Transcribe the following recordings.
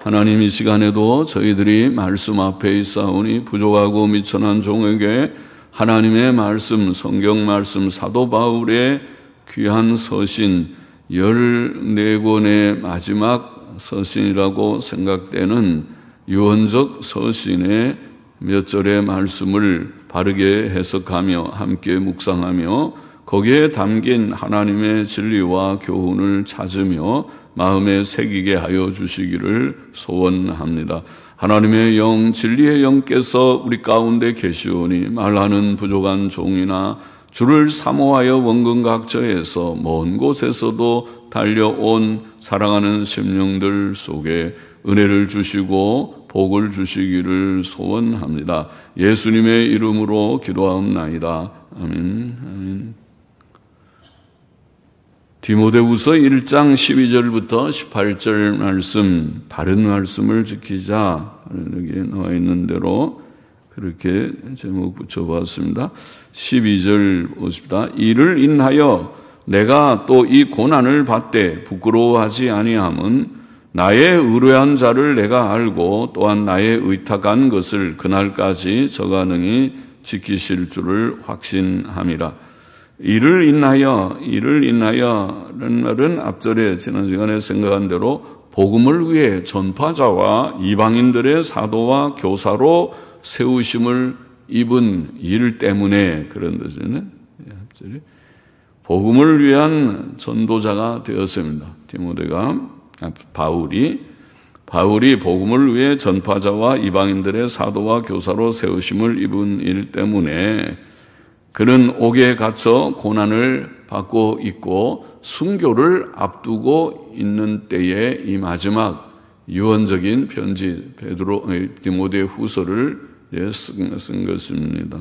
하나님, 이 시간에도 저희들이 말씀 앞에 있사오니 부족하고 미천한 종에게 하나님의 말씀, 성경 말씀, 사도 바울의 귀한 서신 14권의 마지막 서신이라고 생각되는 유언적 서신의 몇 절의 말씀을 바르게 해석하며 함께 묵상하며 거기에 담긴 하나님의 진리와 교훈을 찾으며 마음에 새기게 하여 주시기를 소원합니다. 하나님의 영, 진리의 영께서 우리 가운데 계시오니 말하는 부족한 종이나 주를 사모하여 원근각처에서 먼 곳에서도 달려온 사랑하는 심령들 속에 은혜를 주시고 복을 주시기를 소원합니다. 예수님의 이름으로 기도하옵나이다. 아멘. 아멘. 디모데후서 1장 12절부터 18절 말씀, 바른 말씀을 지키자, 여기에 나와 있는 대로 그렇게 제목 붙여보았습니다. 12절 보십니다. 이를 인하여 내가 또 이 고난을 받되 부끄러워하지 아니함은 나의 의뢰한 자를 내가 알고 또한 나의 의탁한 것을 그날까지 저가능히 지키실 줄을 확신함이라. 이를 인하여라는 말은 앞절에 지난 시간에 생각한 대로 복음을 위해 전파자와 이방인들의 사도와 교사로 세우심을 입은 일 때문에 그런 뜻이네. 앞절에 복음을 위한 전도자가 되었습니다. 바울이 복음을 위해 전파자와 이방인들의 사도와 교사로 세우심을 입은 일 때문에 그는 옥에 갇혀 고난을 받고 있고 순교를 앞두고 있는 때에 이 마지막 유언적인 편지 디모데 후서를 쓴 것입니다.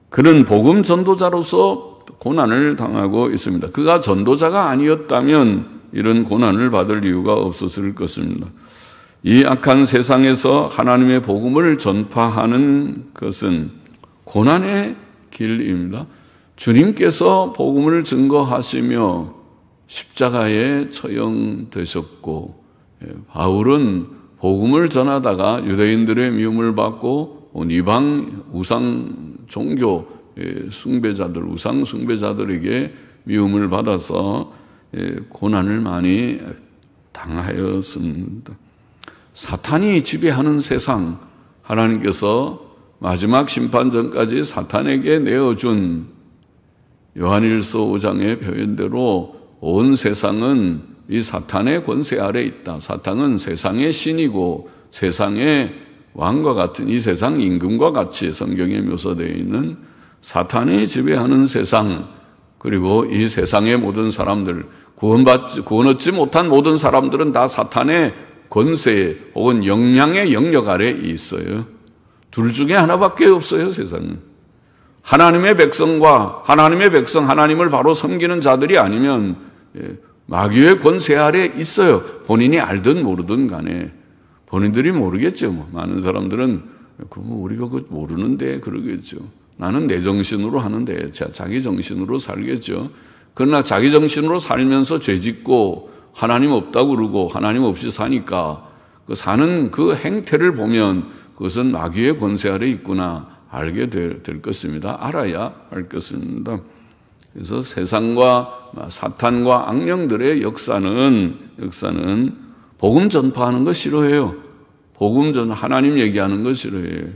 그는 복음 전도자로서 고난을 당하고 있습니다. 그가 전도자가 아니었다면 이런 고난을 받을 이유가 없었을 것입니다. 이 악한 세상에서 하나님의 복음을 전파하는 것은 고난의 길입니다. 주님께서 복음을 증거하시며 십자가에 처형되셨고 바울은 복음을 전하다가 유대인들의 미움을 받고 이방 우상 종교 숭배자들, 우상 숭배자들에게 미움을 받아서 고난을 많이 당하였습니다. 사탄이 지배하는 세상, 하나님께서 마지막 심판 전까지 사탄에게 내어준 요한일서 5장의 표현대로 온 세상은 이 사탄의 권세 아래 있다. 사탄은 세상의 신이고 세상의 왕과 같은 이 세상 임금과 같이 성경에 묘사되어 있는 사탄이 지배하는 세상, 그리고 이 세상의 모든 사람들, 구원 얻지 못한 모든 사람들은 다 사탄의 권세 혹은 영향의 영역 아래에 있어요. 둘 중에 하나밖에 없어요, 세상은. 하나님의 백성, 하나님을 바로 섬기는 자들이 아니면 마귀의 권세 아래에 있어요. 본인이 알든 모르든 간에. 본인들이 모르겠죠. 많은 사람들은 우리가 그거 모르는데 그러겠죠. 나는 내 정신으로 하는데 자기 정신으로 살겠죠. 그러나 자기 정신으로 살면서 죄짓고 하나님 없다고 그러고 하나님 없이 사니까 사는 그 행태를 보면 그것은 마귀의 권세 아래 있구나 알게 될 것입니다. 알아야 할 것입니다. 그래서 세상과 사탄과 악령들의 역사는 복음 전파하는 거 싫어해요. 하나님 얘기하는 거 싫어해요.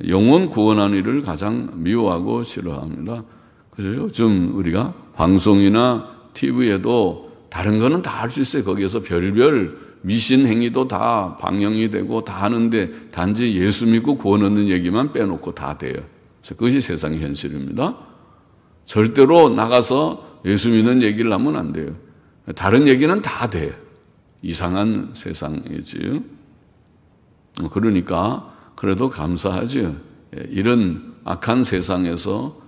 영혼 구원하는 일을 가장 미워하고 싫어합니다. 그래서 요즘 우리가 방송이나 TV에도 다른 거는 다 할 수 있어요. 거기에서 별별 미신 행위도 다 방영이 되고 다 하는데 단지 예수 믿고 구원 얻는 얘기만 빼놓고 다 돼요. 그것이 세상의 현실입니다. 절대로 나가서 예수 믿는 얘기를 하면 안 돼요. 다른 얘기는 다 돼요. 이상한 세상이지요. 그러니까 그래도 감사하죠. 이런 악한 세상에서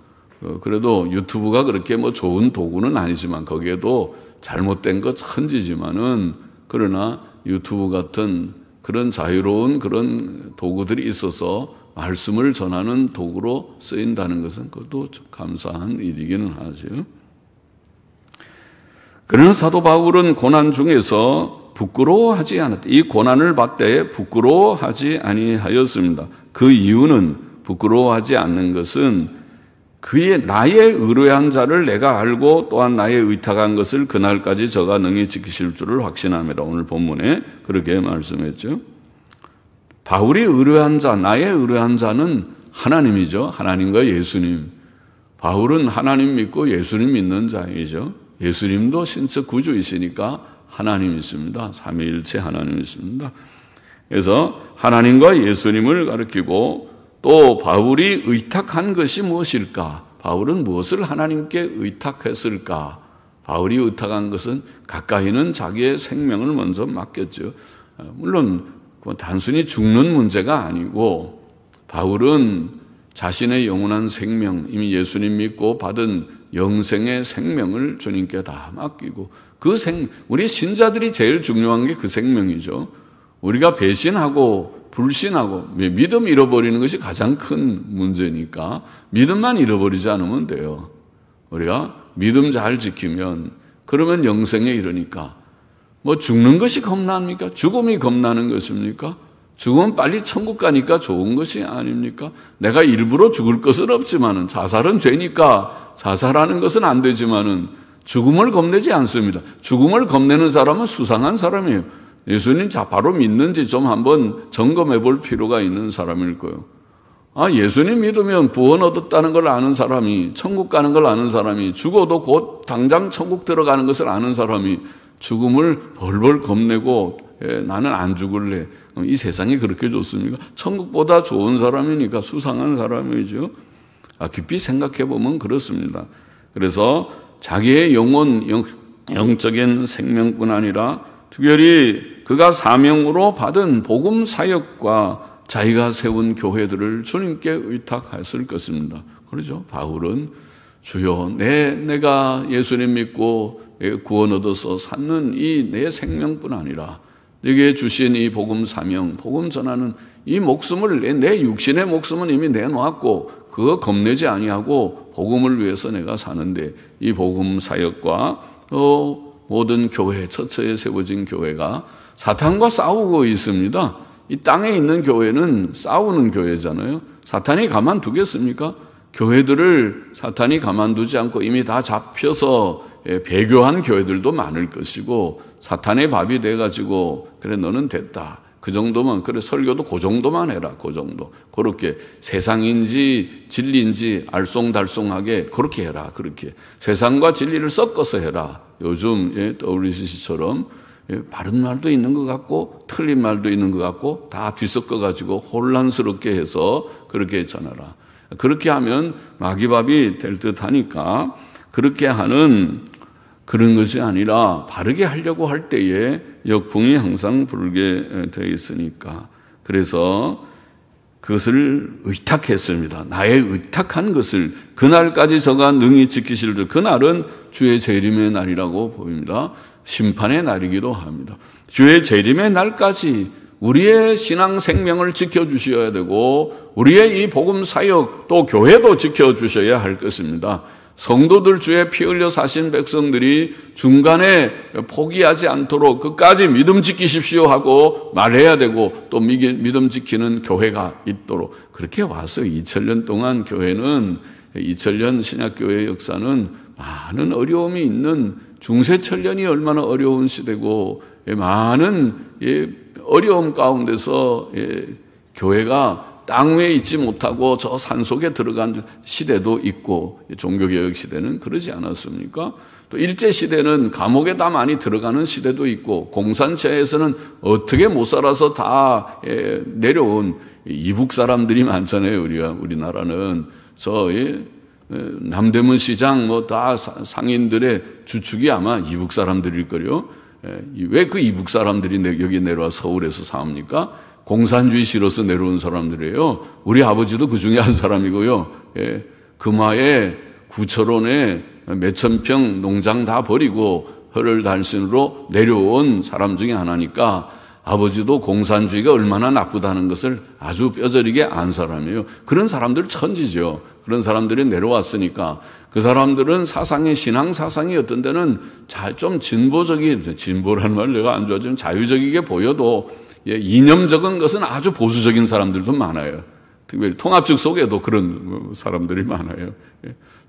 그래도 유튜브가 그렇게 좋은 도구는 아니지만 거기에도 잘못된 거 천지지만은 그러나 유튜브 같은 그런 자유로운 그런 도구들이 있어서 말씀을 전하는 도구로 쓰인다는 것은 그것도 감사한 일이기는 하죠. 그러나 사도 바울은 고난 중에서 부끄러워하지 않았다. 이 고난을 받을 때 부끄러워하지 아니하였습니다. 그 이유는 부끄러워하지 않는 것은 나의 의뢰한 자를 내가 알고 또한 나의 의탁한 것을 그날까지 저가 능히 지키실 줄을 확신함이라. 오늘 본문에 그렇게 말씀했죠. 바울이 의뢰한 자, 나의 의뢰한 자는 하나님이죠. 하나님과 예수님. 바울은 하나님 믿고 예수님 믿는 자이죠. 예수님도 신적 구주이시니까 하나님이십니다. 삼위일체 하나님이십니다. 그래서 하나님과 예수님을 가리키고 또 바울이 의탁한 것이 무엇일까? 바울은 무엇을 하나님께 의탁했을까? 바울이 의탁한 것은 가까이는 자기의 생명을 먼저 맡겼죠. 물론 단순히 죽는 문제가 아니고 바울은 자신의 영원한 생명, 이미 예수님 믿고 받은 영생의 생명을 주님께 다 맡기고 우리 신자들이 제일 중요한 게 그 생명이죠. 우리가 배신하고 불신하고 믿음 잃어버리는 것이 가장 큰 문제니까 믿음만 잃어버리지 않으면 돼요. 우리가 믿음 잘 지키면 그러면 영생에 이르니까 죽는 것이 겁납니까? 죽음이 겁나는 것입니까? 죽으면 빨리 천국 가니까 좋은 것이 아닙니까? 내가 일부러 죽을 것은 없지만은 자살은 죄니까 자살하는 것은 안 되지만은 죽음을 겁내지 않습니다. 죽음을 겁내는 사람은 수상한 사람이에요. 예수님 바로 믿는지 좀 한번 점검해 볼 필요가 있는 사람일 거예요. 예수님 믿으면 구원 얻었다는 걸 아는 사람이, 천국 가는 걸 아는 사람이, 죽어도 곧 당장 천국 들어가는 것을 아는 사람이 죽음을 벌벌 겁내고 나는 안 죽을래. 이 세상이 그렇게 좋습니까? 천국보다 좋은 사람이니까 수상한 사람이죠. 깊이 생각해 보면 그렇습니다. 그래서 자기의 영적인 생명뿐 아니라 특별히 그가 사명으로 받은 복음 사역과 자기가 세운 교회들을 주님께 의탁했을 것입니다. 그렇죠? 바울은 주여 내가 예수님 믿고 구원 얻어서 찾는 이 내 생명뿐 아니라 내게 주신 이 복음 사명, 복음 전하는 이 목숨을 내 육신의 목숨은 이미 내놓았고 그거 겁내지 아니하고 복음을 위해서 내가 사는데 이 복음 사역과 모든 교회, 처처에 세워진 교회가 사탄과 싸우고 있습니다. 이 땅에 있는 교회는 싸우는 교회잖아요. 사탄이 가만두겠습니까? 교회들을 사탄이 가만두지 않고 이미 다 잡혀서 배교한 교회들도 많을 것이고 사탄의 밥이 돼가지고 그래 너는 됐다. 그 정도만 그래 설교도 그 정도만 해라. 그 정도. 그렇게 세상인지 진리인지 알쏭달쏭하게 그렇게 해라. 그렇게 세상과 진리를 섞어서 해라. 요즘 WCC처럼 바른 말도 있는 것 같고 틀린 말도 있는 것 같고 다 뒤섞어가지고 혼란스럽게 해서 그렇게 전하라. 그렇게 하면 마귀밥이 될 듯하니까 그렇게 하는 그런 것이 아니라 바르게 하려고 할 때에 역풍이 항상 불게 되어 있으니까 그래서 그것을 의탁했습니다. 나의 의탁한 것을 그날까지 저가 능히 지키실 줄 그날은 주의 재림의 날이라고 보입니다. 심판의 날이기도 합니다. 주의 재림의 날까지 우리의 신앙 생명을 지켜주셔야 되고 우리의 이 복음 사역 또 교회도 지켜주셔야 할 것입니다. 성도들 주의 피 흘려 사신 백성들이 중간에 포기하지 않도록 끝까지 믿음 지키십시오 하고 말해야 되고 또 믿음 지키는 교회가 있도록 그렇게 와서 2000년 동안 교회는 2000년 신약교회의 역사는 많은 어려움이 있는 중세천년이 얼마나 어려운 시대고 많은 어려움 가운데서 교회가 땅 위에 있지 못하고 저 산속에 들어간 시대도 있고 종교개혁 시대는 그러지 않았습니까? 또 일제시대는 감옥에 다 많이 들어가는 시대도 있고 공산체에서는 어떻게 못 살아서 다 내려온 이북 사람들이 많잖아요. 우리나라는 남대문 시장 다 상인들의 주축이 아마 이북 사람들일 거요. 왜 그 이북 사람들이 여기 내려와 서울에서 사옵니까? 공산주의 싫어서 내려온 사람들이에요. 우리 아버지도 그 중에 한 사람이고요. 금화에 구철원에 몇천 평 농장 다 버리고 헐을달신으로 내려온 사람 중에 하나니까 아버지도 공산주의가 얼마나 나쁘다는 것을 아주 뼈저리게 안 사람이에요. 그런 사람들 천지죠. 그런 사람들이 내려왔으니까 그 사람들은 사상의 신앙 사상이 어떤 데는 좀 진보라는 말을 내가 안 좋아하지만 자유적이게 보여도 이념적인 것은 아주 보수적인 사람들도 많아요. 특별히 통합적 속에도 그런 사람들이 많아요.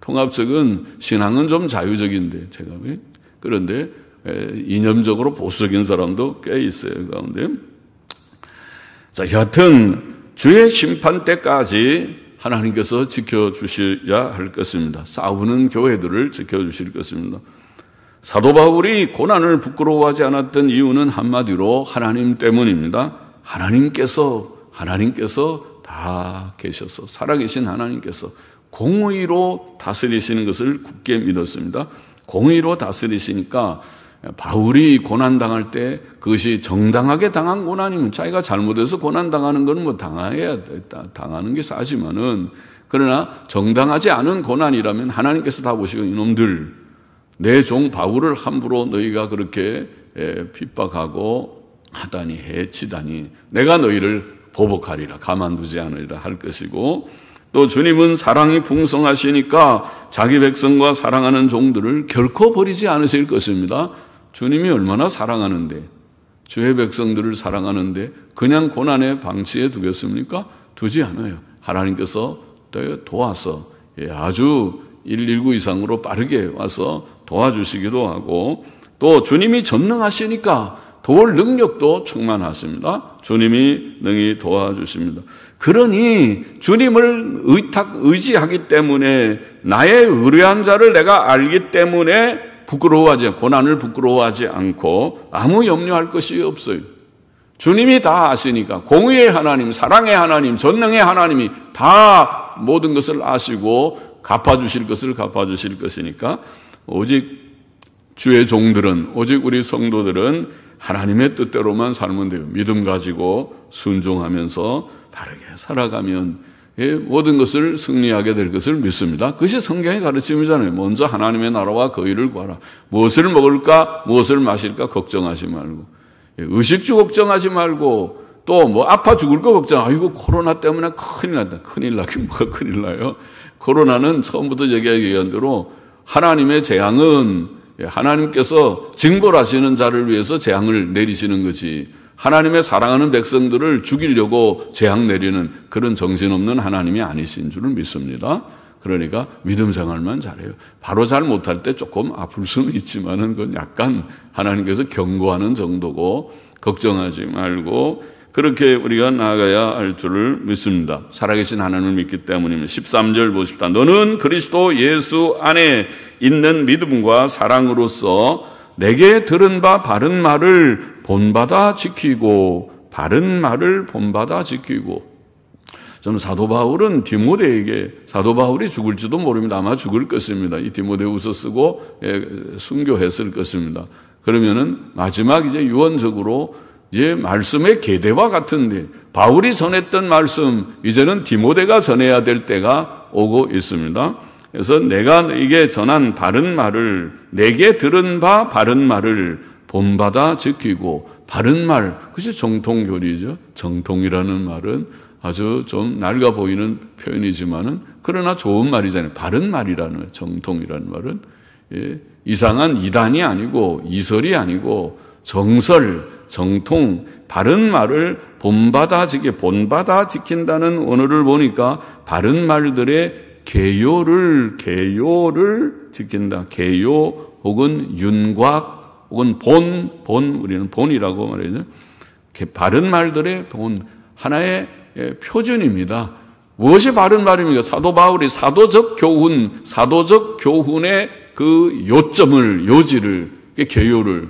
통합적은 신앙은 좀 자유적인데 그런데 이념적으로 보수적인 사람도 꽤 있어요. 그 가운데. 자, 여하튼 주의 심판 때까지 하나님께서 지켜주셔야 할 것입니다. 싸우는 교회들을 지켜주실 것입니다. 사도 바울이 고난을 부끄러워하지 않았던 이유는 한마디로 하나님 때문입니다. 하나님께서 다 계셔서 살아계신 하나님께서 공의로 다스리시는 것을 굳게 믿었습니다. 공의로 다스리시니까 바울이 고난당할 때 그것이 정당하게 당한 고난이면 자기가 잘못해서 고난당하는 건 뭐 당하는 게 싸지만은 그러나 정당하지 않은 고난이라면 하나님께서 다 보시고 이놈들 내 종 바울을 함부로 너희가 그렇게 핍박하고 하다니 해치다니 내가 너희를 보복하리라 가만두지 않으리라 할 것이고 또 주님은 사랑이 풍성하시니까 자기 백성과 사랑하는 종들을 결코 버리지 않으실 것입니다. 주님이 얼마나 사랑하는데 주의 백성들을 사랑하는데 그냥 고난에 방치해 두겠습니까? 두지 않아요. 하나님께서 도와서 아주 119 이상으로 빠르게 와서 도와주시기도 하고 또 주님이 전능하시니까 도울 능력도 충만하십니다. 주님이 능히 도와주십니다. 그러니 주님을 의지하기 때문에 나의 의뢰한 자를 내가 알기 때문에 고난을 부끄러워하지 않고 아무 염려할 것이 없어요. 주님이 다 아시니까 공의의 하나님, 사랑의 하나님, 전능의 하나님이 다 모든 것을 아시고 갚아주실 것이니까 오직 주의 종들은 오직 우리 성도들은 하나님의 뜻대로만 살면 돼요. 믿음 가지고 순종하면서 바르게 살아가면 모든 것을 승리하게 될 것을 믿습니다. 그것이 성경의 가르침이잖아요. 먼저 하나님의 나라와 그 의를 구하라. 무엇을 먹을까 무엇을 마실까 걱정하지 말고 의식주 걱정하지 말고 또 아파 죽을 거 걱정. 아이고 코로나 때문에 큰일 났다. 큰일 나긴 뭐가 큰일 나요. 코로나는 처음부터 얘기한 대로 하나님의 재앙은 하나님께서 징벌하시는 자를 위해서 재앙을 내리시는 거지 하나님의 사랑하는 백성들을 죽이려고 재앙 내리는 그런 정신없는 하나님이 아니신 줄을 믿습니다. 그러니까 믿음 생활만 잘해요. 바로 잘 못할 때 조금 아플 수는 있지만은 그건 약간 하나님께서 경고하는 정도고 걱정하지 말고 그렇게 우리가 나아가야 할 줄을 믿습니다. 살아계신 하나님을 믿기 때문입니다. 13절 보십시다. 너는 그리스도 예수 안에 있는 믿음과 사랑으로서 내게 들은 바 바른 말을 본받아 지키고 저는 사도 바울은 사도 바울이 죽을지도 모릅니다. 아마 죽을 것입니다. 이 디모데후서 쓰고 순교했을 것입니다. 그러면은 마지막 유언적으로 말씀의 계대와 같은데 바울이 전했던 말씀 이제는 디모데가 전해야 될 때가 오고 있습니다. 그래서 내가 너에게 전한 바른 말을 내게 들은 바 바른 말을 본받아 지키고 바른 말 그것이 정통교리죠. 정통이라는 말은 아주 좀 낡아 보이는 표현이지만은 그러나 좋은 말이잖아요. 바른 말이라는 말, 정통이라는 말은 이상한 이단이 아니고 이설이 아니고 정설, 정통, 바른 말을 본받아 지킨다는 언어를 보니까 바른 말들의 개요를 지킨다. 개요 혹은 윤곽 혹은 우리는 본이라고 말하죠. 바른 말들의 본 하나의 표준입니다. 무엇이 바른 말입니까? 사도 바울이 사도적 교훈의 그 요지를 개요를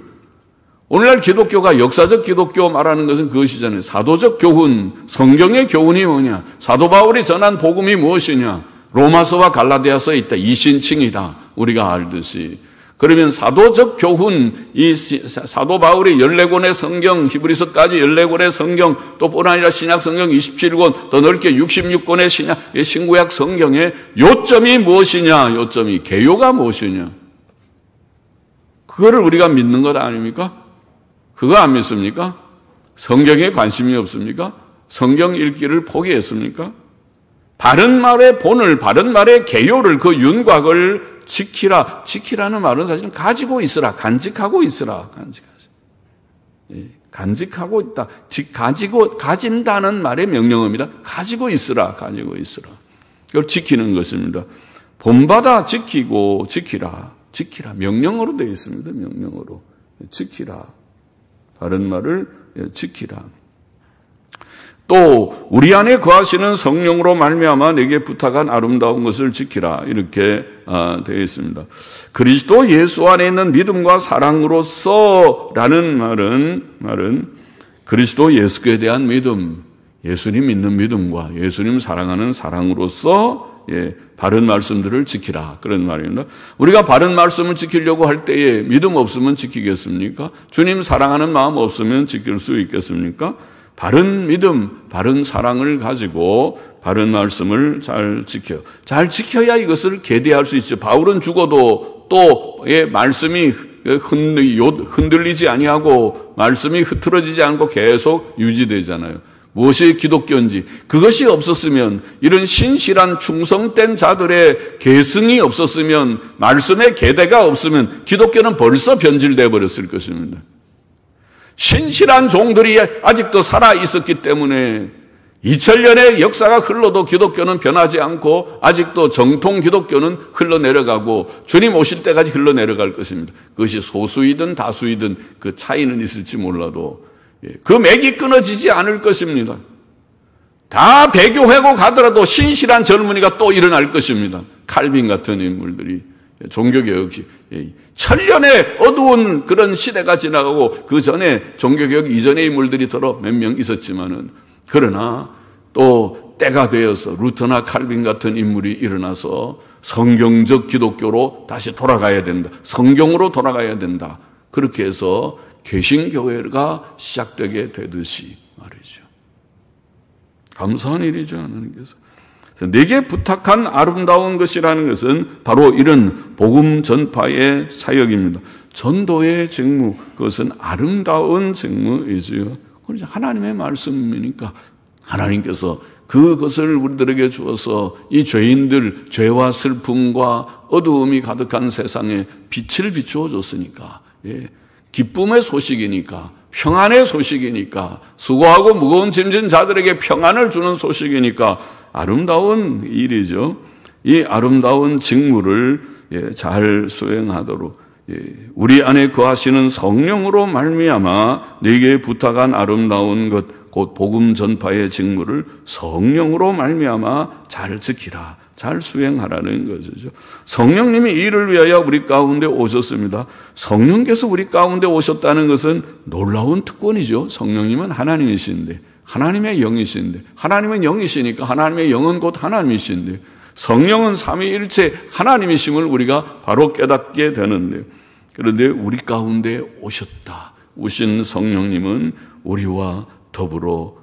오늘날 기독교가 역사적 기독교 말하는 것은 그것이잖아요. 사도적 교훈, 성경의 교훈이 뭐냐? 사도 바울이 전한 복음이 무엇이냐? 로마서와 갈라디아서에 있다. 이신칭이다. 우리가 알듯이. 그러면 사도적 교훈, 이 사도 바울이 14권의 성경, 히브리서까지 14권의 성경, 또 뿐 아니라 신약 성경 27권, 더 넓게 66권의 신구약 성경의 요점이 무엇이냐? 개요가 무엇이냐? 그거를 우리가 믿는 것 아닙니까? 그거 안 믿습니까? 성경에 관심이 없습니까? 성경 읽기를 포기했습니까? 바른 말의 본을, 바른 말의 개요를, 그 윤곽을 지키라. 지키라는 말은 사실은 가지고 있으라, 간직하고 있으라. 간직하고 있다. 가진다는 말의 명령어입니다. 가지고 있으라, 가지고 있으라. 그걸 지키는 것입니다. 본받아 지키고 지키라. 지키라. 명령어로 되어 있습니다. 명령어로. 지키라. 바른 말을 지키라. 또 우리 안에 거하시는 성령으로 말미암아 내게 부탁한 아름다운 것을 지키라. 이렇게 되어 있습니다. 그리스도 예수 안에 있는 믿음과 사랑으로서라는 말은 그리스도 예수께 대한 믿음, 예수님 믿는 믿음과 예수님 사랑하는 사랑으로서 바른 말씀들을 지키라. 그런 말입니다. 우리가 바른 말씀을 지키려고 할 때에 믿음 없으면 지키겠습니까? 주님 사랑하는 마음 없으면 지킬 수 있겠습니까? 바른 믿음, 바른 사랑을 가지고 바른 말씀을 잘 지켜야 이것을 계대할 수 있죠. 바울은 죽어도 또 말씀이 흔들리지 아니하고 말씀이 흐트러지지 않고 계속 유지되잖아요. 무엇이 기독교인지 그것이 없었으면, 이런 신실한 충성된 자들의 계승이 없었으면, 말씀의 계대가 없으면 기독교는 벌써 변질되어 버렸을 것입니다. 신실한 종들이 아직도 살아 있었기 때문에 2000년의 역사가 흘러도 기독교는 변하지 않고 아직도 정통 기독교는 흘러내려가고 주님 오실 때까지 흘러내려갈 것입니다. 그것이 소수이든 다수이든 그 차이는 있을지 몰라도 그 맥이 끊어지지 않을 것입니다. 다 배교하고 가더라도 신실한 젊은이가 또 일어날 것입니다. 칼빈 같은 인물들이 종교개혁, 천년의 어두운 그런 시대가 지나가고 그 전에 종교개혁 이전의 인물들이 더러 몇 명 있었지만은, 그러나 또 때가 되어서 루터나 칼빈 같은 인물이 일어나서 성경적 기독교로 다시 돌아가야 된다. 성경으로 돌아가야 된다. 그렇게 해서 개신교회가 시작되게 되듯이 말이죠. 감사한 일이죠, 하나님께서. 내게 부탁한 아름다운 것이라는 것은 바로 이런 복음 전파의 사역입니다. 전도의 직무, 그것은 아름다운 직무이지요. 그건 하나님의 말씀이니까 하나님께서 그것을 우리들에게 주어서 이 죄인들, 죄와 슬픔과 어두움이 가득한 세상에 빛을 비추어 줬으니까, 기쁨의 소식이니까, 평안의 소식이니까, 수고하고 무거운 짐진 자들에게 평안을 주는 소식이니까 아름다운 일이죠. 이 아름다운 직무를 잘 수행하도록 우리 안에 거하시는 성령으로 말미암아 네게 부탁한 아름다운 것, 곧 복음 전파의 직무를 성령으로 말미암아 잘 지키라, 잘 수행하라는 것이죠. 성령님이 이를 위하여 우리 가운데 오셨습니다. 성령께서 우리 가운데 오셨다는 것은 놀라운 특권이죠. 성령님은 하나님이신데, 하나님의 영이신데, 하나님은 영이시니까 하나님의 영은 곧 하나님이신데, 성령은 삼위일체 하나님이심을 우리가 바로 깨닫게 되는데, 그런데 우리 가운데 오신 성령님은 우리와 더불어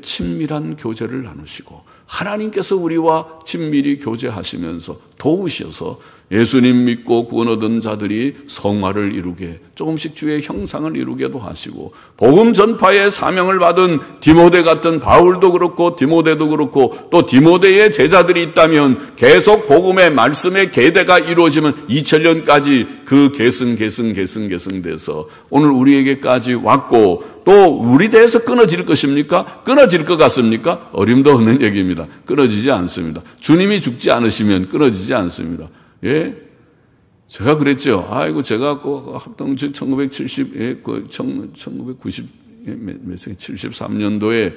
친밀한 교제를 나누시고, 하나님께서 우리와 친밀히 교제하시면서 도우셔서 예수님 믿고 구원 얻은 자들이 성화를 이루게, 조금씩 주의 형상을 이루게도 하시고, 복음 전파의 사명을 받은 디모데 같은 바울도 그렇고 디모데도 그렇고, 또 디모데의 제자들이 있다면 계속 복음의 말씀의 계대가 이루어지면 2000년까지 그 계승돼서 오늘 우리에게까지 왔고, 또 우리 대해서 끊어질 것입니까? 끊어질 것 같습니까? 어림도 없는 얘기입니다. 끊어지지 않습니다. 주님이 죽지 않으시면 끊어지지 않습니다. 제가 그랬죠. 아이고, 제가 합동 1973년도에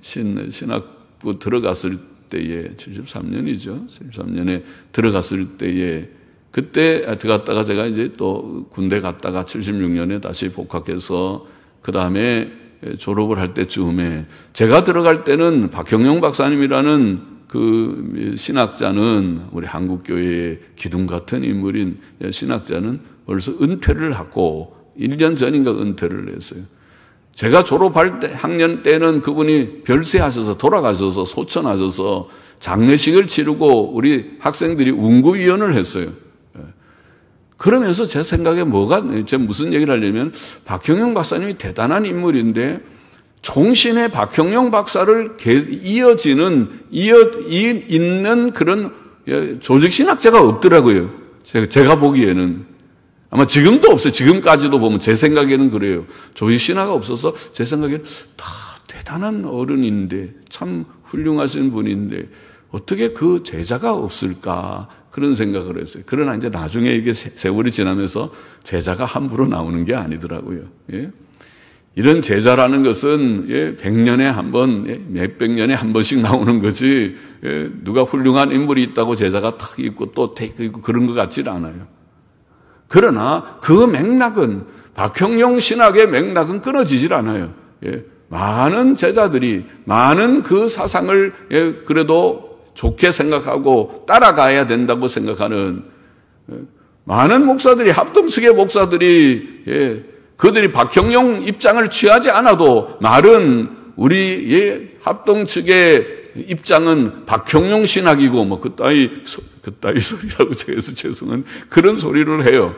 신학부 들어갔을 때에, 73년이죠. 73년에 들어갔을 때에, 그때 들어갔다가 제가 이제 또 군대 갔다가 76년에 다시 복학해서 그 다음에 졸업을 할 때쯤에, 제가 들어갈 때는 박형영 박사님이라는 그 신학자는, 우리 한국교회의 기둥 같은 인물인 신학자는 벌써 은퇴를 하고 1년 전인가 은퇴를 했어요. 제가 졸업할 때, 학년 때는 그분이 별세하셔서 돌아가셔서 소천하셔서 장례식을 치르고 우리 학생들이 운구위원을 했어요. 그러면서 제 생각에 제가 무슨 얘기를 하려면, 박형영 박사님이 대단한 인물인데 총신의 박형용 박사를 있는 그런 조직신학자가 없더라고요. 제가 보기에는. 아마 지금도 없어요. 지금까지도 보면 제 생각에는 그래요. 조직신화가 없어서 제 생각에는 다 대단한 어른인데, 참 훌륭하신 분인데, 어떻게 그 제자가 없을까? 그런 생각을 했어요. 그러나 이제 나중에 이게 세월이 지나면서 제자가 함부로 나오는 게 아니더라고요. 예? 이런 제자라는 것은 100년에 한 번, 몇백 년에 한 번씩 나오는 거지, 누가 훌륭한 인물이 있다고 제자가 탁 있고 또 있고 그런 것 같지는 않아요. 그러나 그 맥락은, 박형용 신학의 맥락은 끊어지질 않아요. 많은 제자들이, 많은 그 사상을 그래도 좋게 생각하고 따라가야 된다고 생각하는 많은 목사들이, 합동 측의 목사들이, 그들이 박형용 입장을 취하지 않아도 말은 우리 합동 측의 입장은 박형용 신학이고 뭐 그따위 소리라고 제가 죄송한 그런 소리를 해요.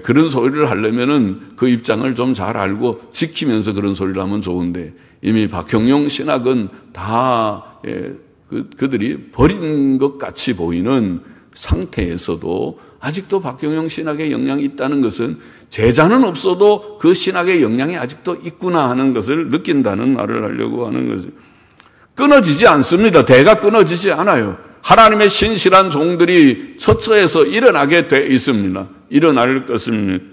그런 소리를 하려면은 그 입장을 좀 잘 알고 지키면서 그런 소리를 하면 좋은데, 이미 박형용 신학은 다 그들이 버린 것 같이 보이는 상태에서도 아직도 박형용 신학의 영향이 있다는 것은, 제자는 없어도 그 신학의 영향이 아직도 있구나 하는 것을 느낀다는 말을 하려고 하는 거죠. 끊어지지 않습니다. 대가 끊어지지 않아요. 하나님의 신실한 종들이 처처에서 일어나게 돼 있습니다. 일어날 것입니다.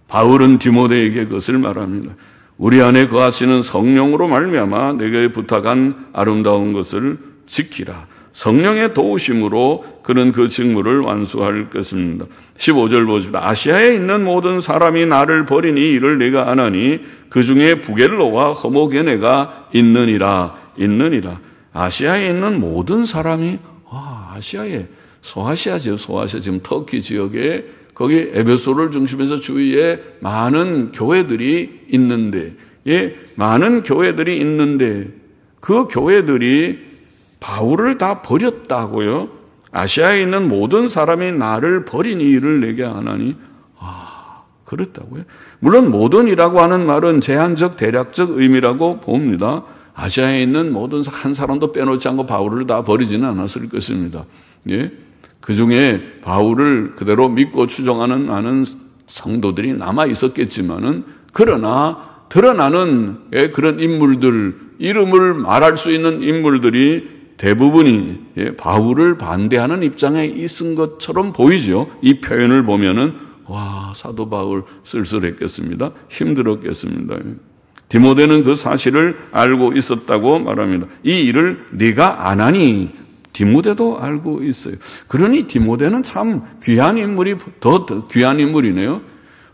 바울은 디모데에게 그것을 말합니다. 우리 안에 거하시는 성령으로 말미암아 내게 부탁한 아름다운 것을 지키라. 성령의 도우심으로 그는 그 직무를 완수할 것입니다. 15절 보십니다. 아시아에 있는 모든 사람이 나를 버리니 이를 내가 아나니 그 중에 부겔로와 허모게네가 있느니라. 아시아에 있는 모든 사람이, 아시아에, 소아시아죠. 소아시아, 지금 터키 지역에, 거기 에베소를 중심해서 주위에 많은 교회들이 있는데, 많은 교회들이 있는데, 그 교회들이 바울을 다 버렸다고요? 아시아에 있는 모든 사람이 나를 버리니 이를 내게 하나니, 그렇다고요? 물론 모든이라고 하는 말은 제한적, 대략적 의미라고 봅니다. 아시아에 있는 모든 한 사람도 빼놓지 않고 바울을 다 버리지는 않았을 것입니다. 그 중에 바울을 그대로 믿고 추종하는 많은 성도들이 남아 있었겠지만은, 그러나 드러나는 그런 인물들, 이름을 말할 수 있는 인물들이 대부분이 바울을 반대하는 입장에 있은 것처럼 보이죠. 이 표현을 보면은, 사도 바울 쓸쓸했겠습니다. 힘들었겠습니다. 디모데는 그 사실을 알고 있었다고 말합니다. 이 일을 네가 안 하니 디모데도 알고 있어요. 그러니 디모데는 참 귀한 인물이, 더 귀한 인물이네요.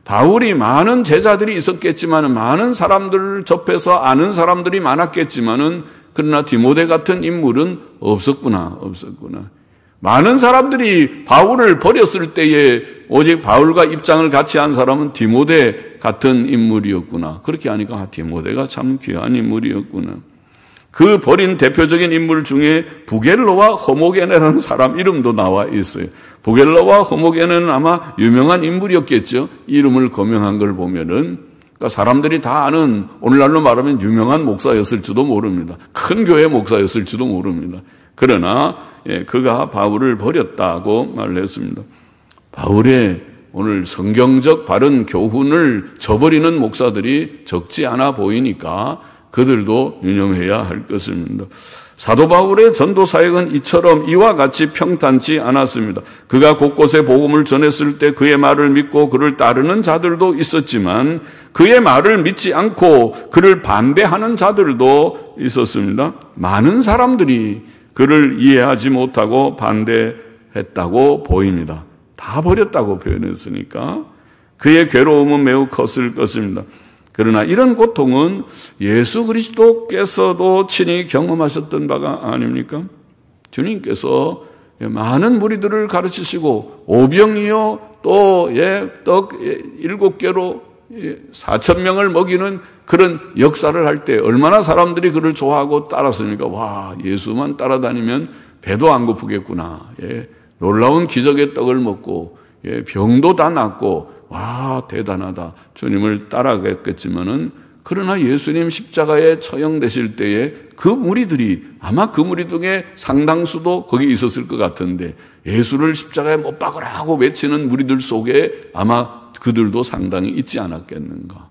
바울이 많은 제자들이 있었겠지만, 많은 사람들을 접해서 아는 사람들이 많았겠지만은, 그러나 디모데 같은 인물은 없었구나. 많은 사람들이 바울을 버렸을 때에 오직 바울과 입장을 같이 한 사람은 디모데 같은 인물이었구나. 그렇게 하니까 디모데가 참 귀한 인물이었구나. 그 버린 대표적인 인물 중에 부겔로와 허모게네라는 사람 이름도 나와 있어요. 부겔로와 허모게네는 아마 유명한 인물이었겠죠. 이름을 거명한 걸 보면은. 그러니까 사람들이 다 아는, 오늘날로 말하면 유명한 목사였을지도 모릅니다. 큰 교회 목사였을지도 모릅니다. 그러나 그가 바울을 버렸다고 말을 했습니다. 바울의 오늘 성경적 바른 교훈을 저버리는 목사들이 적지 않아 보이니까 그들도 유념해야 할 것입니다. 사도 바울의 전도 사역은 이와 같이 평탄치 않았습니다. 그가 곳곳에 복음을 전했을 때 그의 말을 믿고 그를 따르는 자들도 있었지만, 그의 말을 믿지 않고 그를 반대하는 자들도 있었습니다. 많은 사람들이 그를 이해하지 못하고 반대했다고 보입니다. 다 버렸다고 표현했으니까 그의 괴로움은 매우 컸을 것입니다. 그러나 이런 고통은 예수 그리스도께서도 친히 경험하셨던 바가 아닙니까? 주님께서 많은 무리들을 가르치시고 오병이어 또 떡 7개로 4,000명을 먹이는 그런 역사를 할 때 얼마나 사람들이 그를 좋아하고 따랐습니까? 예수만 따라다니면 배도 안 고프겠구나. 놀라운 기적의 떡을 먹고 병도 다 낫고 대단하다. 주님을 따라가겠지만은 그러나 예수님 십자가에 처형되실 때에 그 무리들이 아마 그 무리 중에 상당수도 거기 있었을 것 같은데 예수를 십자가에 못 박으라고 외치는 무리들 속에 아마 그들도 상당히 있지 않았겠는가.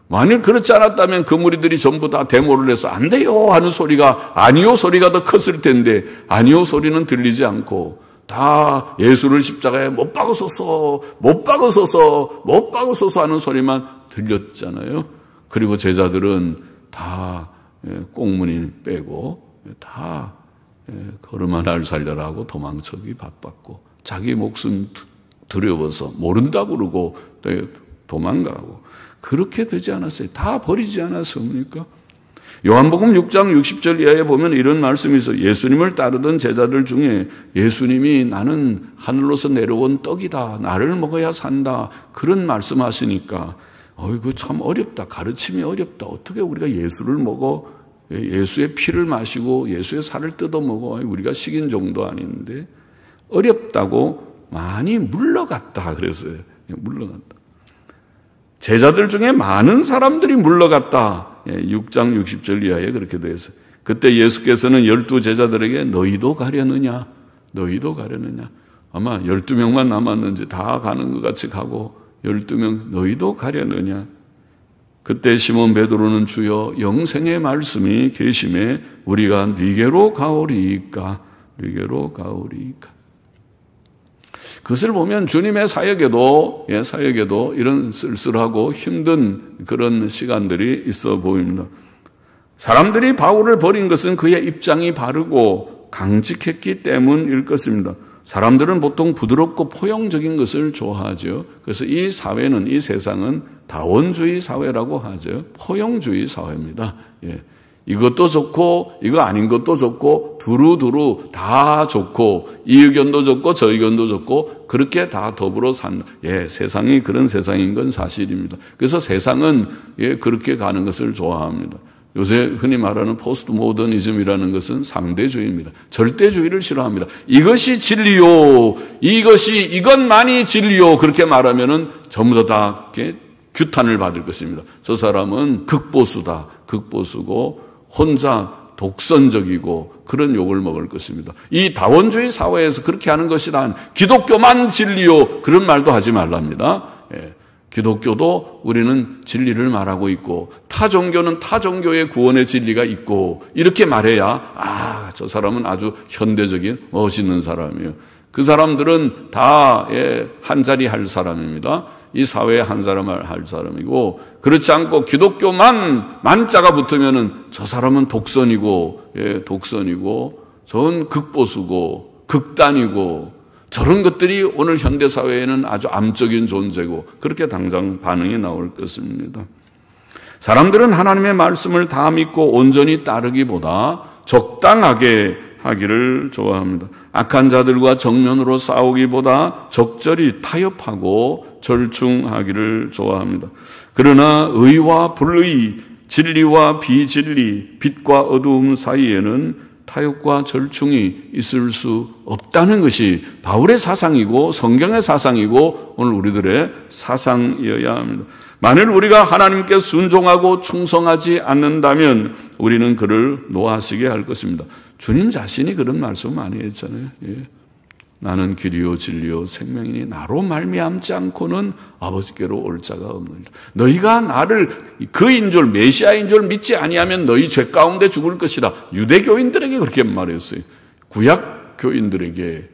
만일 그렇지 않았다면 그 무리들이 전부 다 데모를 해서 안 돼요 하는 소리가 아니요 소리가 더 컸을 텐데 아니요 소리는 들리지 않고 다 예수를 십자가에 못 박으소서 못 박으소서 못 박으소서 하는 소리만 들렸잖아요. 그리고 제자들은 다 꽁무니 빼고 다 걸음 하나를 살려라고 도망치기 바빴고 자기 목숨 두려워서 모른다고 그러고 도망가고 그렇게 되지 않았어요. 다 버리지 않았습니까? 요한복음 6장 60절 이하에 보면 이런 말씀이 있어요. 예수님을 따르던 제자들 중에 예수님이 나는 하늘로서 내려온 떡이다. 나를 먹어야 산다. 그런 말씀하시니까 이거 참 어렵다. 가르침이 어렵다. 어떻게 우리가 예수를 먹어? 예수의 피를 마시고 예수의 살을 뜯어 먹어? 우리가 식인 정도 아닌데 어렵다고 많이 물러갔다 그랬어요. 물러갔다. 제자들 중에 많은 사람들이 물러갔다. 6장 60절 이하에 그렇게 되어 있어요. 그때 예수께서는 12제자들에게 너희도 가려느냐? 너희도 가려느냐? 아마 12명만 남았는지 다 가는 것 같이 가고 12명 너희도 가려느냐? 그때 시몬 베드로는 주여 영생의 말씀이 계심에 우리가 네게로 가오리이까? 네게로 가오리이까? 그것을 보면 주님의 사역에도 이런 쓸쓸하고 힘든 그런 시간들이 있어 보입니다. 사람들이 바울을 버린 것은 그의 입장이 바르고 강직했기 때문일 것입니다. 사람들은 보통 부드럽고 포용적인 것을 좋아하죠. 그래서 이 사회는, 이 세상은 다원주의 사회라고 하죠. 포용주의 사회입니다. 이것도 좋고 이거 아닌 것도 좋고 두루두루 다 좋고 이 의견도 좋고 저 의견도 좋고 그렇게 다 더불어 산다. 세상이 그런 세상인 건 사실입니다. 그래서 세상은 그렇게 가는 것을 좋아합니다. 요새 흔히 말하는 포스트 모더니즘이라는 것은 상대주의입니다. 절대주의를 싫어합니다. 이것이 진리요. 이것만이 진리요. 그렇게 말하면은 전부 다 규탄을 받을 것입니다. 저 사람은 극보수다. 극보수고 혼자 독선적이고 그런 욕을 먹을 것입니다. 이 다원주의 사회에서 그렇게 하는 것이란 기독교만 진리요. 그런 말도 하지 말랍니다. 기독교도 우리는 진리를 말하고 있고 타 종교는 타 종교의 구원의 진리가 있고 이렇게 말해야 저 사람은 아주 현대적인 멋있는 사람이에요. 그 사람들은 다 한자리 할 사람입니다. 이 사회에 한 사람을 할 사람이고 그렇지 않고 기독교만 만자가 붙으면은 저 사람은 독선이고 저는 극보수고 극단이고 저런 것들이 오늘 현대 사회에는 아주 암적인 존재고 그렇게 당장 반응이 나올 것입니다. 사람들은 하나님의 말씀을 다 믿고 온전히 따르기보다 적당하게 하기를 좋아합니다. 악한 자들과 정면으로 싸우기보다 적절히 타협하고 절충하기를 좋아합니다. 그러나 의와 불의, 진리와 비진리, 빛과 어두움 사이에는 타협과 절충이 있을 수 없다는 것이 바울의 사상이고 성경의 사상이고 오늘 우리들의 사상이어야 합니다. 만일 우리가 하나님께 순종하고 충성하지 않는다면 우리는 그를 노하시게 할 것입니다. 주님 자신이 그런 말씀 많이 했잖아요. 나는 길이요 진리요 생명이니 나로 말미암지 않고는 아버지께로 올 자가 없느니라. 너희가 나를 그인 줄 메시아인 줄 믿지 아니하면 너희 죄 가운데 죽을 것이라. 유대교인들에게 그렇게 말했어요. 구약교인들에게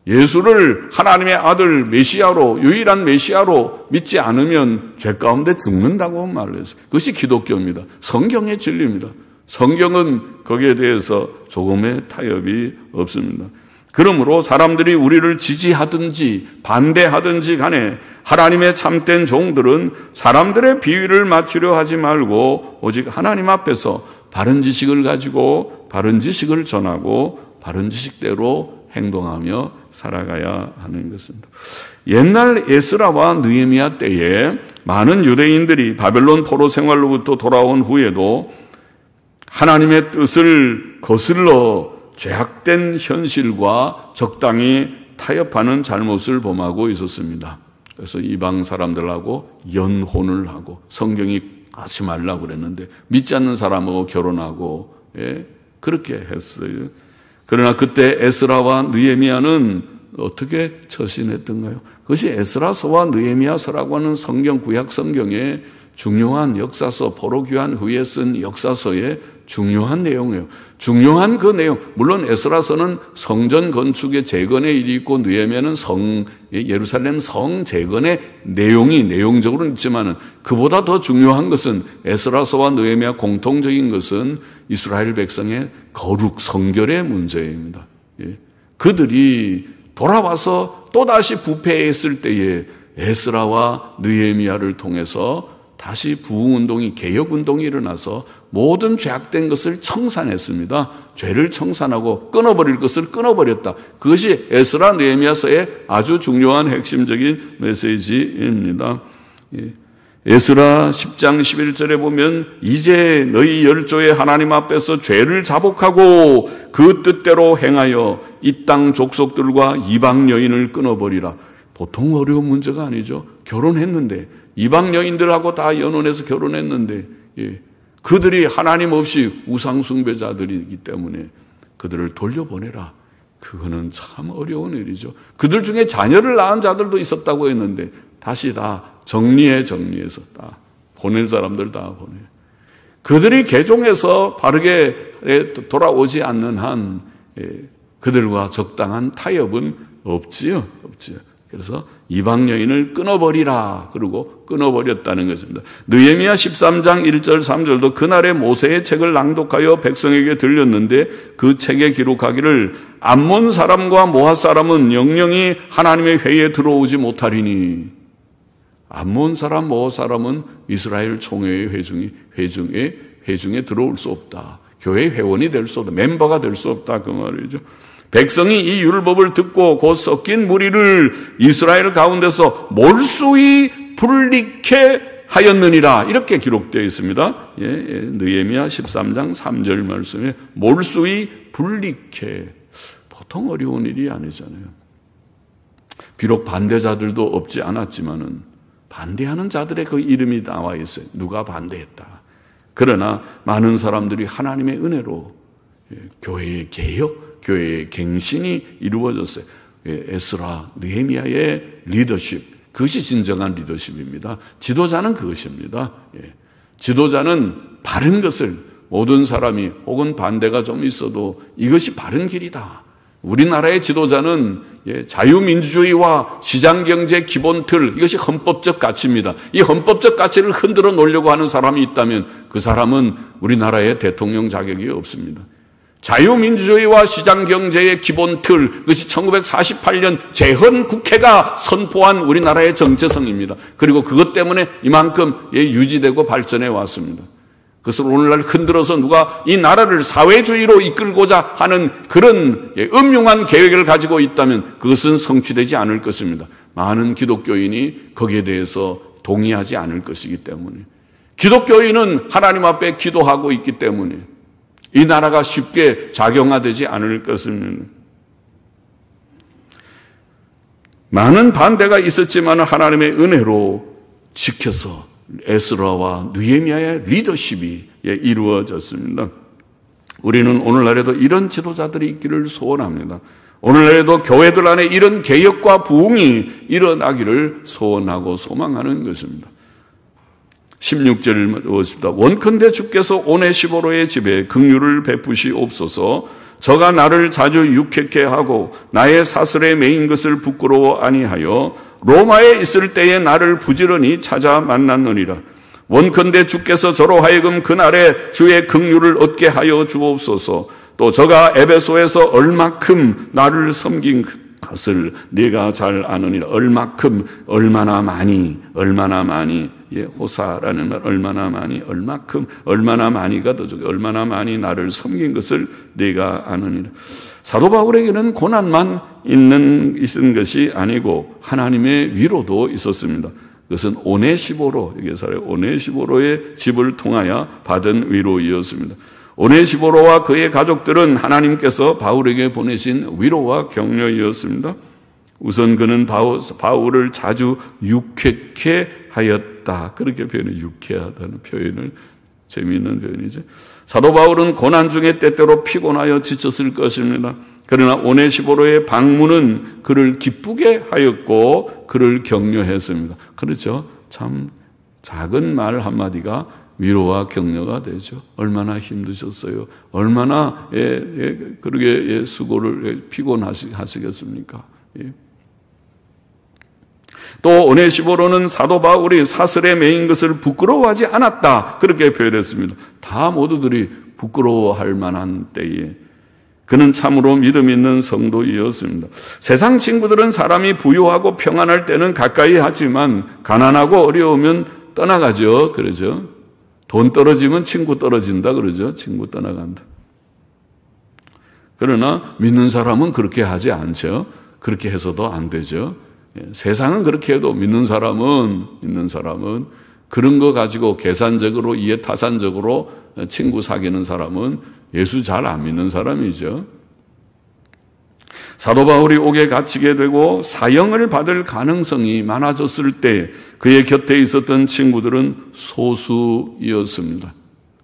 예수를 하나님의 아들 메시아로 유일한 메시아로 믿지 않으면 죄 가운데 죽는다고 말했어요. 그것이 기독교입니다. 성경의 진리입니다. 성경은 거기에 대해서 조금의 타협이 없습니다. 그러므로 사람들이 우리를 지지하든지 반대하든지 간에 하나님의 참된 종들은 사람들의 비위를 맞추려 하지 말고 오직 하나님 앞에서 바른 지식을 가지고 바른 지식을 전하고 바른 지식대로 행동하며 살아가야 하는 것입니다. 옛날 에스라와 느헤미야 때에 많은 유대인들이 바벨론 포로 생활로부터 돌아온 후에도 하나님의 뜻을 거슬러 죄악된 현실과 적당히 타협하는 잘못을 범하고 있었습니다. 그래서 이방 사람들하고 연혼을 하고 성경이 하지 말라고 그랬는데 믿지 않는 사람하고 결혼하고 그렇게 했어요. 그러나 그때 에스라와 느헤미야는 어떻게 처신했던가요? 그것이 에스라서와 느헤미야서라고 하는 성경, 구약 성경의 중요한 역사서, 포로 귀환 후에 쓴 역사서의 중요한 내용이에요. 중요한 그 내용, 물론 에스라서는 성전 건축의 재건의 일이 있고 느헤미야는 예루살렘 성 재건의 내용이 내용적으로는 있지만은 그보다 더 중요한 것은 에스라서와 느헤미야 공통적인 것은 이스라엘 백성의 거룩 성결의 문제입니다. 그들이 돌아와서 또다시 부패했을 때에 에스라와 느헤미야를 통해서 다시 부흥운동이, 개혁운동이 일어나서 모든 죄악된 것을 청산했습니다. 죄를 청산하고 끊어버릴 것을 끊어버렸다. 그것이 에스라 느헤미야서의 아주 중요한 핵심적인 메시지입니다. 에스라 10장 11절에 보면 이제 너희 열조의 하나님 앞에서 죄를 자복하고 그 뜻대로 행하여 이 땅 족속들과 이방 여인을 끊어버리라. 보통 어려운 문제가 아니죠. 결혼했는데 이방 여인들하고 다 연혼해서 결혼했는데 그들이 하나님 없이 우상 숭배자들이기 때문에 그들을 돌려보내라. 그거는 참 어려운 일이죠. 그들 중에 자녀를 낳은 자들도 있었다고 했는데 다시 다 정리해서 다 보낼 사람들 다 보내. 그들이 개종해서 바르게 돌아오지 않는 한 그들과 적당한 타협은 없지요. 그래서 이방 여인을 끊어버리라. 그러고 끊어버렸다는 것입니다. 느헤미야 13장 1절 3절도 그날에 모세의 책을 낭독하여 백성에게 들렸는데 그 책에 기록하기를 암몬 사람과 모압 사람은 영영이 하나님의 회의에 들어오지 못하리니. 암몬 사람, 모압 사람은 이스라엘 총회의 회중에 들어올 수 없다. 교회 회원이 될 수 없다. 멤버가 될 수 없다. 그 말이죠. 백성이 이 율법을 듣고 곧 섞인 무리를 이스라엘 가운데서 몰수히 불리케 하였느니라. 이렇게 기록되어 있습니다. 느헤미야 13장 3절 말씀에 몰수히 불리케. 보통 어려운 일이 아니잖아요. 비록 반대자들도 없지 않았지만은 반대하는 자들의 그 이름이 나와 있어요. 누가 반대했다. 그러나 많은 사람들이 하나님의 은혜로 교회의 개혁, 교회의 갱신이 이루어졌어요. 에스라, 느헤미야의 리더십, 그것이 진정한 리더십입니다. 지도자는 그것입니다. 지도자는 바른 것을 모든 사람이 혹은 반대가 좀 있어도 이것이 바른 길이다. 우리나라의 지도자는 자유민주주의와 시장경제 기본 틀, 이것이 헌법적 가치입니다. 이 헌법적 가치를 흔들어 놓으려고 하는 사람이 있다면 그 사람은 우리나라의 대통령 자격이 없습니다. 자유민주주의와 시장경제의 기본 틀, 그것이 1948년 재헌국회가 선포한 우리나라의 정체성입니다. 그리고 그것 때문에 이만큼 유지되고 발전해 왔습니다. 그것을 오늘날 흔들어서 누가 이 나라를 사회주의로 이끌고자 하는 그런 음흉한 계획을 가지고 있다면 그것은 성취되지 않을 것입니다. 많은 기독교인이 거기에 대해서 동의하지 않을 것이기 때문에, 기독교인은 하나님 앞에 기도하고 있기 때문에 이 나라가 쉽게 작용화되지 않을 것입니다. 많은 반대가 있었지만 하나님의 은혜로 지켜서 에스라와 느헤미야의 리더십이 이루어졌습니다. 우리는 오늘날에도 이런 지도자들이 있기를 소원합니다. 오늘날에도 교회들 안에 이런 개혁과 부흥이 일어나기를 소원하고 소망하는 것입니다. 16절을 보십니다. 원컨대 주께서 오네시보로의 집에 긍휼을 베푸시옵소서. 저가 나를 자주 유쾌케 하고 나의 사슬에 매인 것을 부끄러워 아니하여 로마에 있을 때에 나를 부지런히 찾아 만났느니라. 원컨대 주께서 저로 하여금 그날에 주의 긍휼을 얻게 하여 주옵소서. 또 저가 에베소에서 얼마큼 나를 섬긴 것을 네가 잘 아느니라. 얼마큼, 얼마나 많이, 호사라는 말, 얼마나 많이, 얼마큼, 얼마나 많이가 더 좋게, 얼마나 많이 나를 섬긴 것을 네가 아느니라. 사도 바울에게는 고난만 있은 것이 아니고 하나님의 위로도 있었습니다. 그것은 오네시보로, 오네시보로의 집을 통하여 받은 위로이었습니다. 오네시보로와 그의 가족들은 하나님께서 바울에게 보내신 위로와 격려이었습니다. 우선 그는 바울을 자주 유쾌케 하였다. 그렇게 표현해. 유쾌하다는 표현을, 재미있는 표현이죠. 사도 바울은 고난 중에 때때로 피곤하여 지쳤을 것입니다. 그러나 오네시포로의 방문은 그를 기쁘게 하였고 그를 격려했습니다. 그렇죠. 참 작은 말 한마디가 위로와 격려가 되죠. 얼마나 힘드셨어요. 얼마나 그러게 수고를 피곤하시겠습니까. 예. 또 오네시포로는 사도 바울이 사슬에 매인 것을 부끄러워하지 않았다. 그렇게 표현했습니다. 다 모두들이 부끄러워할 만한 때에 그는 참으로 믿음 있는 성도이었습니다. 세상 친구들은 사람이 부유하고 평안할 때는 가까이 하지만 가난하고 어려우면 떠나가죠. 그러죠. 돈 떨어지면 친구 떨어진다 그러죠. 친구 떠나간다. 그러나 믿는 사람은 그렇게 하지 않죠. 그렇게 해서도 안 되죠. 세상은 그렇게 해도 믿는 사람은 그런 거 가지고 계산적으로 이해타산적으로 친구 사귀는 사람은 예수 잘 안 믿는 사람이죠. 사도 바울이 옥에 갇히게 되고 사형을 받을 가능성이 많아졌을 때 그의 곁에 있었던 친구들은 소수이었습니다.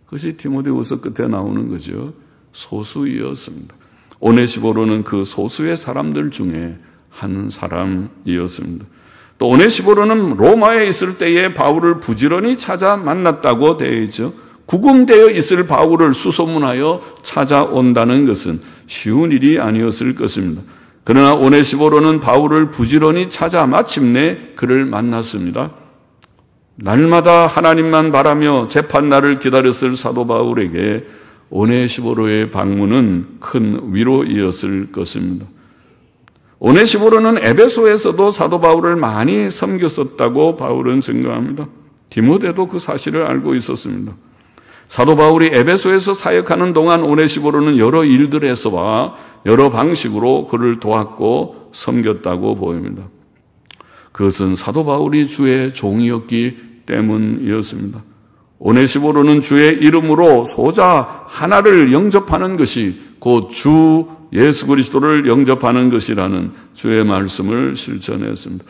그것이 디모데후서 끝에 나오는 거죠. 소수이었습니다. 오네시포로는 그 소수의 사람들 중에 한 사람이었습니다. 또 오네시포로는 로마에 있을 때에 바울을 부지런히 찾아 만났다고 되어 있죠. 구금되어 있을 바울을 수소문하여 찾아온다는 것은 쉬운 일이 아니었을 것입니다. 그러나 오네시포로는 바울을 부지런히 찾아 마침내 그를 만났습니다. 날마다 하나님만 바라며 재판날을 기다렸을 사도 바울에게 오네시포로의 방문은 큰 위로이었을 것입니다. 오네시포로는 에베소에서도 사도 바울을 많이 섬겼었다고 바울은 증거합니다. 디모데도 그 사실을 알고 있었습니다. 사도 바울이 에베소에서 사역하는 동안 오네시포로는 여러 일들에서와 여러 방식으로 그를 도왔고 섬겼다고 보입니다. 그것은 사도 바울이 주의 종이었기 때문이었습니다. 오네시포로는 주의 이름으로 소자 하나를 영접하는 것이 곧 주 예수 그리스도를 영접하는 것이라는 주의 말씀을 실천했습니다.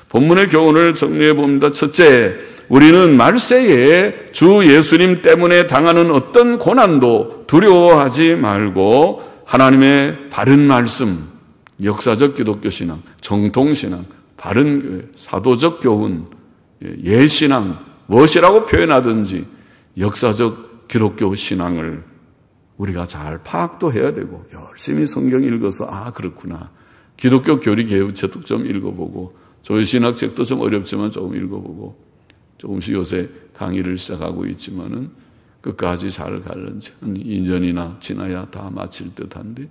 본문의 교훈을 정리해 봅니다. 첫째, 우리는 말세에 주 예수님 때문에 당하는 어떤 고난도 두려워하지 말고 하나님의 바른 말씀, 역사적 기독교 신앙, 정통신앙, 바른 교회, 사도적 교훈, 예신앙, 무엇이라고 표현하든지 역사적 기독교 신앙을 우리가 잘 파악도 해야 되고 열심히 성경 읽어서 그렇구나. 기독교 교리 개요책도 좀 읽어보고 조유신학 책도 좀 어렵지만 조금 읽어보고 조금씩 요새 강의를 시작하고 있지만은 끝까지 잘 가는지 2년이나 지나야 다 마칠 듯한데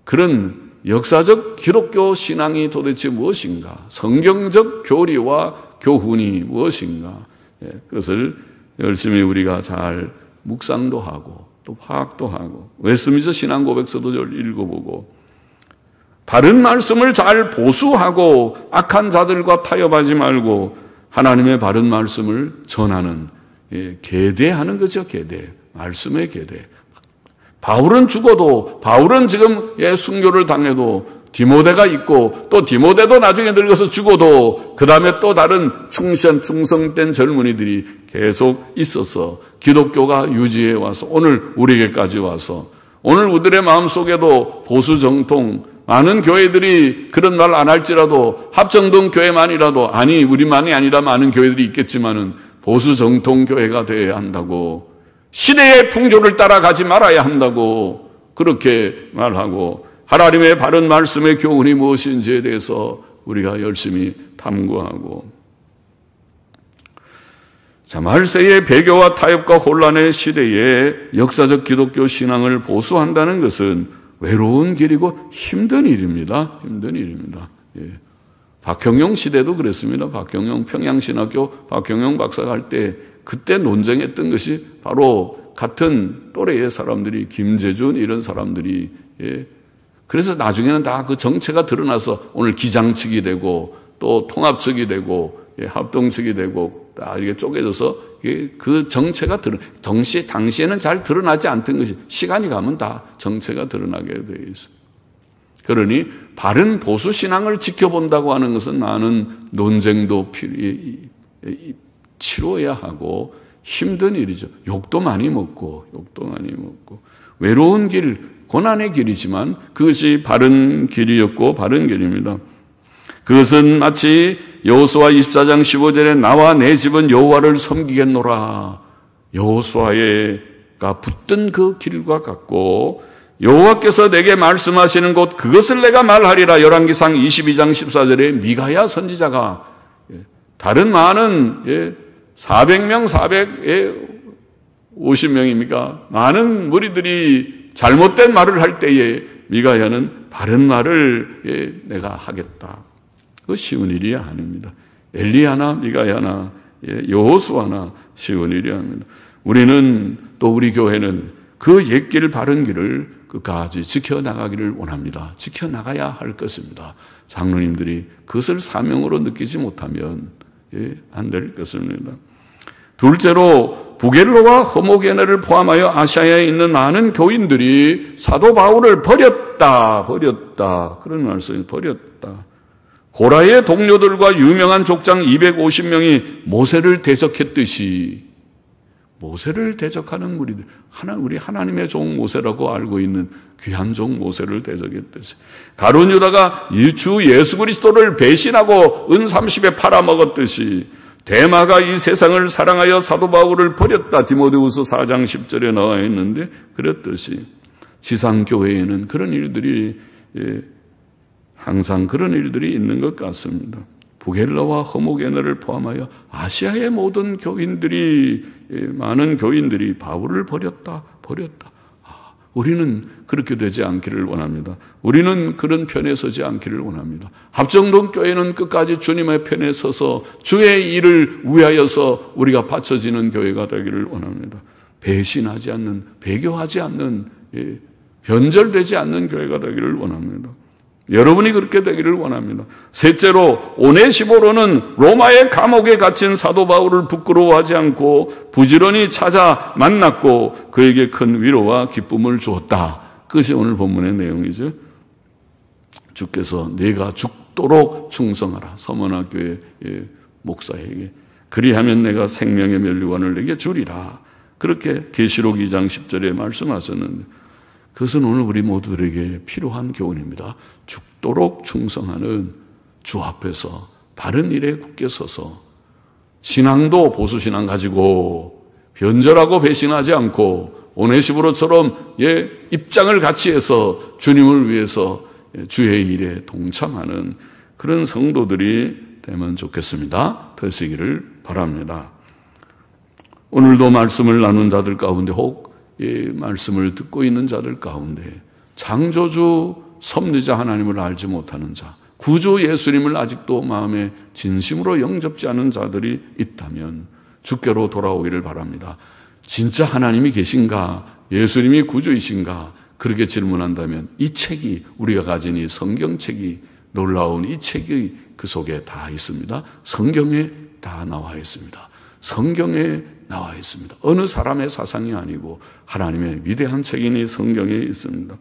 그런 역사적 기독교 신앙이 도대체 무엇인가? 성경적 교리와 교훈이 무엇인가? 그것을 열심히 우리가 잘 묵상도 하고 또 파악도 하고 웨스트민스터 신앙고백서도 읽어보고 바른 말씀을 잘 보수하고 악한 자들과 타협하지 말고 하나님의 바른 말씀을 전하는 계대하는 거죠. 계대. 말씀의 계대. 바울은 죽어도 바울은 지금 순교를 당해도 디모데가 있고 또 디모데도 나중에 늙어서 죽어도 그 다음에 또 다른 충성된 젊은이들이 계속 있어서 기독교가 유지해 와서 오늘 우리에게까지 와서 오늘 우리들의 마음속에도 보수 정통 많은 교회들이 그런 말 안 할지라도 합정동 교회만이라도 우리만이 아니라 많은 교회들이 있겠지만은 보수 정통 교회가 되어야 한다고 시대의 풍조를 따라가지 말아야 한다고 그렇게 말하고 하나님의 바른 말씀의 교훈이 무엇인지에 대해서 우리가 열심히 탐구하고 말세의 배교와 타협과 혼란의 시대에 역사적 기독교 신앙을 보수한다는 것은 외로운 길이고 힘든 일입니다. 힘든 일입니다. 박형용 시대도 그랬습니다. 박형용 평양신학교 박형용 박사가 할 때 그때 논쟁했던 것이 바로 같은 또래의 사람들이 김재준 이런 사람들이 그래서 나중에는 다 그 정체가 드러나서 오늘 기장 측이 되고 또 통합 측이 되고 합동 측이 되고 다 이게 쪼개져서 그 정체가 당시에는 잘 드러나지 않던 것이 시간이 가면 다 정체가 드러나게 되어 있어요. 그러니 바른 보수 신앙을 지켜본다고 하는 것은 많은 논쟁도 치러야 하고 힘든 일이죠. 욕도 많이 먹고 외로운 길, 고난의 길이지만 그것이 바른 길이었고 바른 길입니다. 그것은 마치 여호수아 24장 15절에 나와 내 집은 여호와를 섬기겠노라. 여호수아가 붙든 그 길과 같고 여호와께서 내게 말씀하시는 곳 그것을 내가 말하리라. 열왕기상 22장 14절에 미가야 선지자가 다른 많은 400명, 450명입니까? 많은 무리들이 잘못된 말을 할 때에 미가야는 바른 말을 내가 하겠다. 그 쉬운 일이 아닙니다. 엘리야나 미가야나 여호수아나 쉬운 일이 아닙니다. 우리는 또 우리 교회는 그 옛길 바른 길을 끝까지 지켜나가기를 원합니다. 지켜나가야 할 것입니다. 장로님들이 그것을 사명으로 느끼지 못하면 안 될 것입니다. 둘째로 부겔로와 허모게네를 포함하여 아시아에 있는 많은 교인들이 사도 바울을 버렸다. 그런 말씀이 버렸다. 고라의 동료들과 유명한 족장 250명이 모세를 대적했듯이 모세를 대적하는 무리들, 우리 하나님의 종 모세라고 알고 있는 귀한 종 모세를 대적했듯이 가룟 유다가 주 예수 그리스도를 배신하고 은 30에 팔아먹었듯이 데마가 이 세상을 사랑하여 사도 바울을 버렸다. 디모데후서 4장 10절에 나와 있는데 그랬듯이 지상교회에는 그런 일들이 항상 그런 일들이 있는 것 같습니다. 부겔라와 허모게네를 포함하여 아시아의 모든 교인들이 많은 교인들이 바울을 버렸다. 우리는 그렇게 되지 않기를 원합니다. 우리는 그런 편에 서지 않기를 원합니다. 합정동 교회는 끝까지 주님의 편에 서서 주의 일을 위하여서 우리가 바쳐지는 교회가 되기를 원합니다. 배신하지 않는, 배교하지 않는, 변절되지 않는 교회가 되기를 원합니다. 여러분이 그렇게 되기를 원합니다. 셋째로 오네시보로는 로마의 감옥에 갇힌 사도 바울을 부끄러워하지 않고 부지런히 찾아 만났고 그에게 큰 위로와 기쁨을 주었다. 그것이 오늘 본문의 내용이죠. 주께서 내가 죽도록 충성하라. 서문학교의 목사에게. 그리하면 내가 생명의 면류관을 내게 주리라. 그렇게 계시록 2장 10절에 말씀하셨는데 그것은 오늘 우리 모두들에게 필요한 교훈입니다. 죽도록 충성하는 주 앞에서 바른 일에 굳게 서서 신앙도 보수신앙 가지고 변절하고 배신하지 않고 오네시보로처럼 입장을 같이 해서 주님을 위해서 주의 일에 동참하는 그런 성도들이 되면 좋겠습니다. 되시기를 바랍니다. 오늘도 말씀을 나눈 자들 가운데 혹 이 말씀을 듣고 있는 자들 가운데 창조주 섭리자 하나님을 알지 못하는 자, 구주 예수님을 아직도 마음에 진심으로 영접지 않은 자들이 있다면 주께로 돌아오기를 바랍니다. 진짜 하나님이 계신가? 예수님이 구주이신가? 그렇게 질문한다면 이 책이 우리가 가진 이 성경책이 놀라운 이 책이 그 속에 다 있습니다. 성경에 다 나와 있습니다. 성경에 나와 있습니다. 어느 사람의 사상이 아니고 하나님의 위대한 책임이 성경에 있습니다.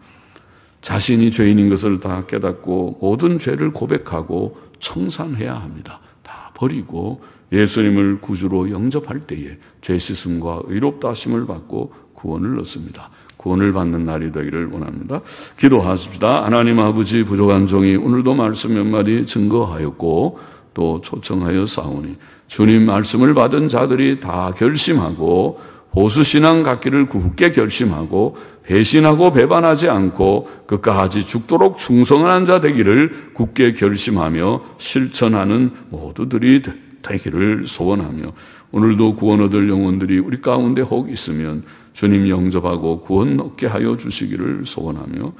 자신이 죄인인 것을 다 깨닫고 모든 죄를 고백하고 청산해야 합니다. 다 버리고 예수님을 구주로 영접할 때에 죄 씻음과 의롭다 하심을 받고 구원을 얻습니다. 구원을 받는 날이 되기를 원합니다. 기도하십시다. 하나님 아버지, 부족한 종이 오늘도 말씀 몇 마디 증거하였고 또 초청하여 싸우니 주님 말씀을 받은 자들이 다 결심하고 보수신앙 갖기를 굳게 결심하고 배신하고 배반하지 않고 끝까지 죽도록 충성한 자 되기를 굳게 결심하며 실천하는 모두들이 되기를 소원하며 오늘도 구원 얻을 영혼들이 우리 가운데 혹 있으면 주님 영접하고 구원 얻게 하여 주시기를 소원하며